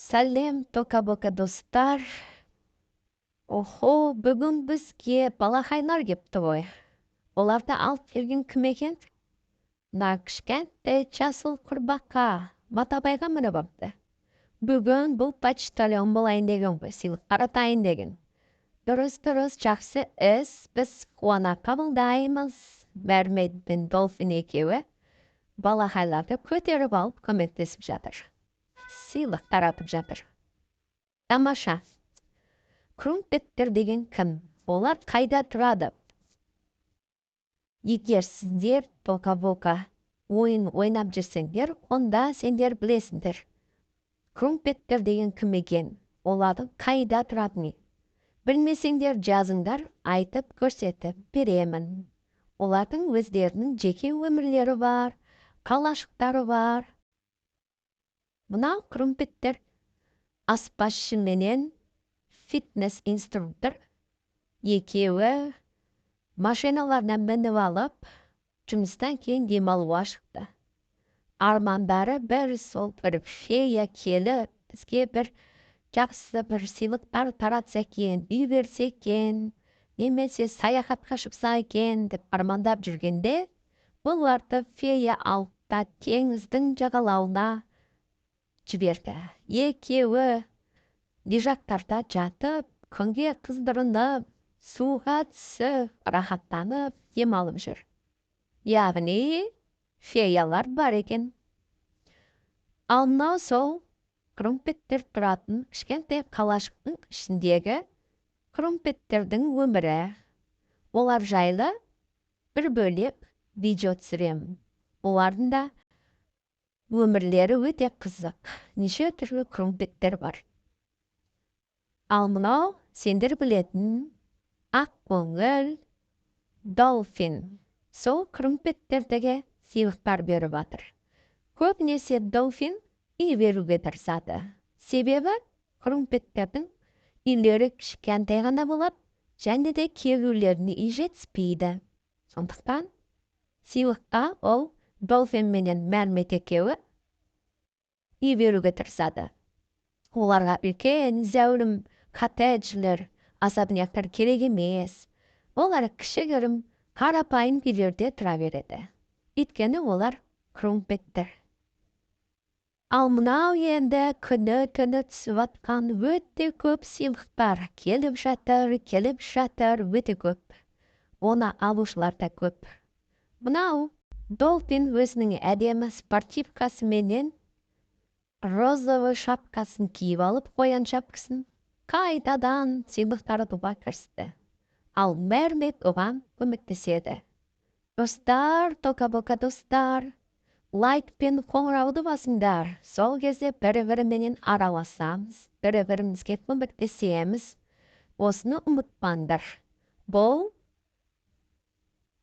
Сәлем, тока-бока достар. Охо, бүгін бізге балақайлар кепті ғой. Оларды алып келген кім екен? Мына кішкентай жасыл құрбаққа Матабайға мініп апты. Бүгін бұл почтальон болайын деген ғой, сыйлық қаратайын деген. Дұрыс, жақсы іс, біз қуана қабылдаймыз. Мәрмет пен Долфин екеуі балақайларды көтеріп алып көмектесіп жатыр. Сыйлық таратып жатыр. Тамаша. Крумпеттер деген кім? Олар қайда тұрады? Егер сіздер тока-бока ойын ойнап жүрсеңдер, онда сендер білесіңдер. Крумпеттер деген кім екен? Олардың қайда тұратыны? Білмесеңдер жазыңдар, айтып көрсетіп беремін. Олардың өздерінің жеке өмірлері бар, қалашықтары бар. Мына крумпеттер аспазшы менен фитнес инструктор екеуі машиналарына мініп алып, жұмыстан кейін демалуға шықты. Армандары бір сол бір фея келіп, бізге бір жақсы бір сыйлықтар таратса екен, үй берсе екен, немесе саяхатқа шықса екен деп армандап жүргенде, бұларды фея алып та теңіздің жағалауына жіберді. Екеуі лежактарда жатып, күнге қыздырынып, суға түсіп, рахаттанып, демалып жүр. Яғни, феялар бар екен. Ал мынау сол крумпеттер тұратын кішкентай қалашықтың ішіндегі крумпеттердің өмірі. Олар жайлы бір бөлек видео түсіремін. Олардың да өмірлері өте қызық. Неше түрлі крумпеттер бар. Ал мынау сендер білетін ақ көңіл Долфин. Сол крумпеттердегі сыйлықтар беріп жатыр. Көбінесе Долфин үй беруге тырысады. Себебі крумпеттердің үйлері кішкентай ғана болады, және де кейбіреулеріне үй жетіспейді. Сондықтан сыйлыққа ол Долфин менен Мәрмет екеуі үй беруге тырысады. Оларға үлкен зәулім коттеджлер, особняктар керек емес. Олар кішігірім қарапайым үйлерде тұра береді. Өйткені олар крумпеттер. Ал мынау енді күні-түні түсіп атқан өте көп сыйлықтар келіп жатыр, өте көп. Оны алушылар да көп. Мынау Долфин өзінің әдемі спортивкасы менен розовый шапкасын киіп алып, қоян шапкасын қайтадан сыйлықтар тұға кірісті. Ал Мәрмет оған көмектеседі. Достар, тока-бока достар, лайк пен қоңырауды басыңдар. Сол кезде бірі-біріменен араласамыз, бірі-бірімізге көмектесеміз. Осыны ұмытпаңдар. Бұл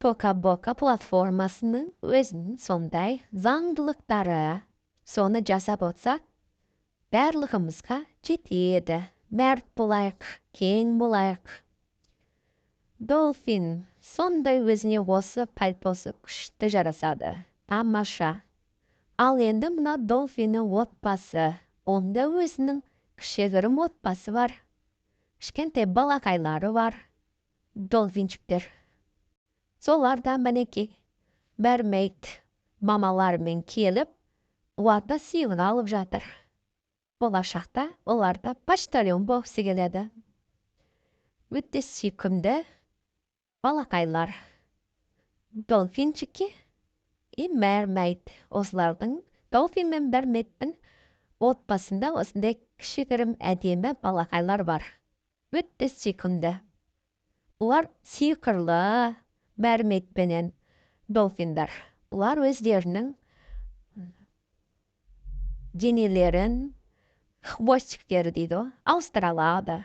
тока-бока платформасының өзінің сондай заңдылықтары. Соны жасап отсақ, барлығымызға жетеді. Мәрт болайық, кең болайық. Долфин сондай өзіне осы пальтосы күшті жарасады. Тамаша. Ал енді мына Долфиннің отбасы. Онда өзінің кішігірім отбасы бар. Кішкентай балақайлары бар. Долфинчиктер. Солар да мінекей Мәрмет мамаларымен келіп, оларда сыйлық алып жатыр. Болашақта оларда почтальон болғысы келеді. Өте сүйкімді балақайлар. Долфинчики и Мәрмет. Осылардың Долфин мен Мәрметтің отбасында осындай кішігірім әдемі балақайлар бар. Өте сүйкімді. Олар сиқырлы Мәрмет пенен Долфиндар. Олар өздерінің денелерін, хвостиктері дейді, ауыстыра алады.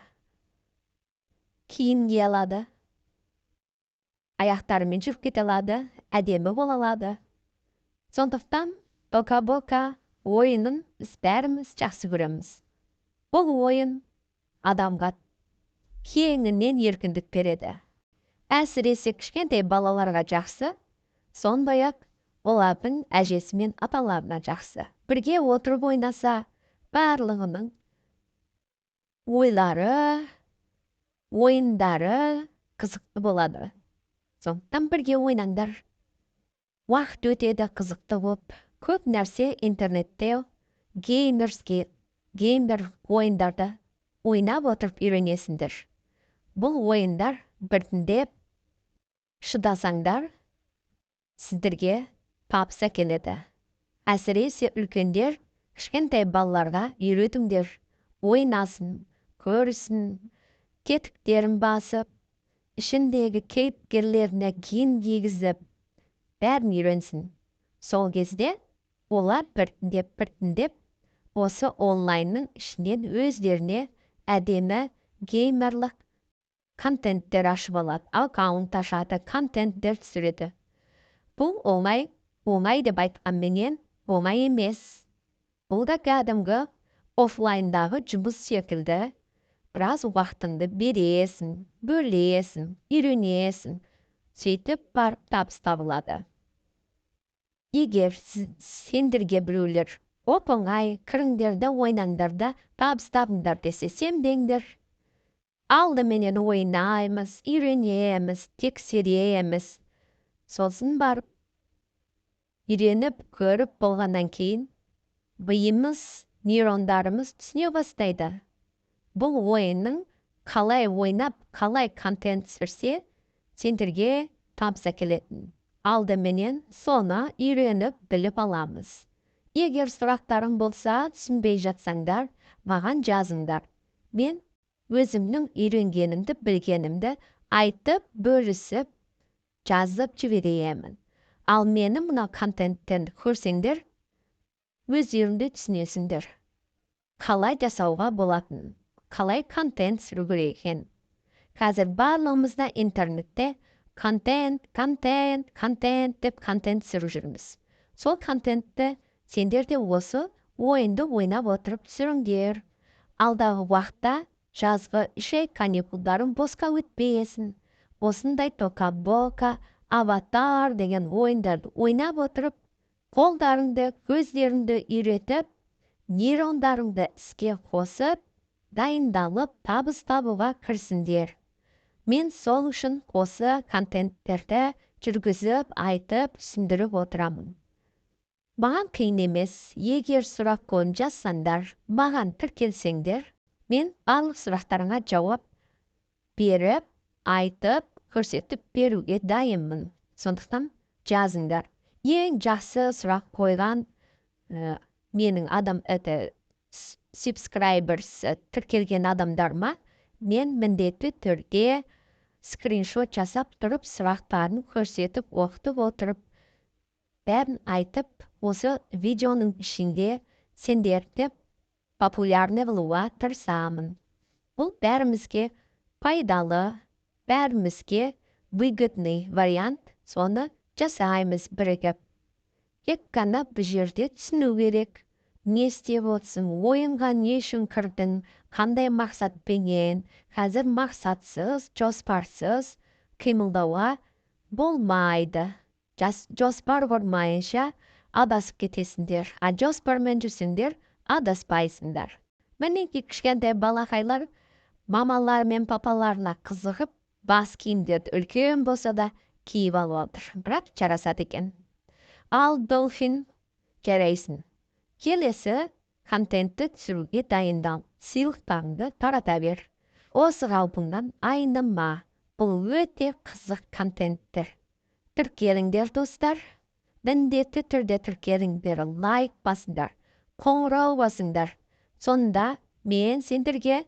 Киім кие алады. Аяқтарымен жүріп кете алады, әдемі бола алады. Сондықтан тока-бока ойынын біз бәріміз жақсы көреміз. Бұл ойын адамға кеңінен еркіндік береді. Әсіресе кішкентай балаларға жақсы, сондай-ақ олардың әжесі мен аталарына жақсы. Бірге отырып ойнаса, барлығының ойлары, ойындары қызықты болады. Сондықтан бірге ойнаңдар. Уақыт өтеді қызықты болып. Көп нәрсе интернетте геймер ойындарды ойнап отырып үйренесіңдер. Бұл ойындар біртіндеп шыдасаңдар, сіздерге табыс әкеледі. Әсіресе үлкендер кішкентай балаларға үйретіңдер. Ойнасын, көрсін, тетіктерін басып, ішіндегі кейіпкерлеріне киім кигізіп, бәрін үйренсін. Сол кезде олар біртіндеп осы онлайнның ішінен өздеріне әдемі геймерлік контенттер ашып алады. Аккаунт ашады, контенттер түсіреді. Бұл оңай деп айтқанменен оңай емес. Бұл да кәдімгі офлайндағы жұмыс секілді. Біраз уақытыңды бересің, бөлесің, үйренесің. Сөйтіп барып табыс табылады. Егер сендерге біреулер оп-оңай кіріңдерді ойнаңдарда табыс табыңдар десе, сенбеңдер. Алдыменен ойнаймыз, үйренеміз, тексереміз. Сосын барып, үйреніп көріп болғаннан кейін, миымыз, нейрондарымыз түсіне бастайды. Бұл ойынның қалай ойнап, қалай контент түсірсе, сендерге табыс әкелетін. Алдыменен соны үйреніп біліп аламыз. Егер сұрақтарың болса, түсінбей жатсаңдар, маған жазыңдар. Мен өзімнің үйренгенімді, білгенімді айтып, бөлісіп, жазып жіберемін. Ал менің мына контенттен көрсеңдер, өздеріңді түсінесіңдер. Қалай жасауға болатын, қалай контент түсіру керек екен. Қазір барлығымызда интернетте контент деп контент түсіріп жүрміз. Сол контентті сендер де осы ойынды ойнап отырып түсіріңдер. Алдағы уақытта жазғы 3 ай каникулдарың босқа өтпесін. Осындай тока-бока, аватар деген ойындарды ойнап отырып, қолдарыңды, көздеріңді үйретіп, нейрондарыңды іске қосып, дайындалып, табыс табуға кірісіңдер. Мен сол үшін осы контенттерді жүргізіп, айтып, түсіндіріп отырамын. Маған қиын емес, егер сұрақ қойып жазсаңдар, маған тіркелсеңдер, мен барлық сұрақтарыңа жауап беріп, айтып, көрсетіп беруге дайынмын. Сондықтан жазыңдар. Ең жақсы сұрақ қойған менің subscribers тіркелген адамдарыма мен міндетті түрде скриншот жасап тұрып, сұрақтарын көрсетіп, оқытып отырып, бәрін айтып, осы видеоның ішінде сендерді популярны қылуға тырысамын. Бұл бәрімізге пайдалы, бәрімізге выгодный вариант, соны жасаймыз бірігіп. Тек қана бұл жерде түсіну керек. Не істеп отырсың, ойынға не үшін кірдің, қандай мақсатпенен, қазір мақсатсыз, жоспарсыз қимылдауға болмайды. Жоспар құрмайынша адасып кетесіңдер. Жоспармен жүрсеңдер, адаспайсыңдар. Мінекей кішкентай балақайлар мамалар мен папаларына қызығып, бас киімдерді үлкен болса да киіп алып отыр. Бірақ жарасады екен. Ал Dolphin жарайсың. Келесі контентті түсіруге дайындал. Сыйлықтарыңды тарата бер. Осы қалпыңнан айныма. Бұл өте қызық контенттер. Тіркеліңдер, достар. Міндетті түрде тіркеліңдер, лайк басыңдар, қоңырау басыңдар. Сонда мен сендерге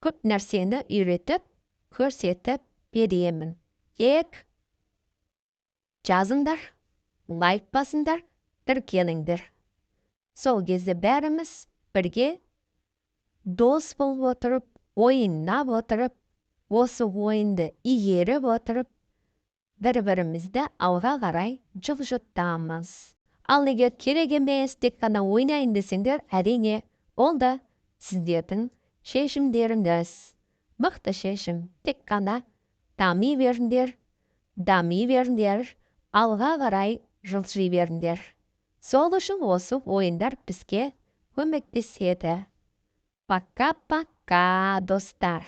көп нәрсені үйретіп, көрсетіп беремін. Тек жазыңдар, лайк басыңдар, тіркеліңдер. Сол кезде бәріміз бірге дос болып отырып, ойнап отырып, осы ойынды игеріп отырып, бір-бірімізді алға қарай жылжытамыз. Ал егер керек емес, тек қана ойнайын десеңдер, әрине, ол да сіздердің шешімдеріңіз. Мықты шешім. Тек қана дами беріңдер, алға қарай жылжи беріңдер. Сол үшін осы ойындар бізге көмектеседі. Пока-пока, достар.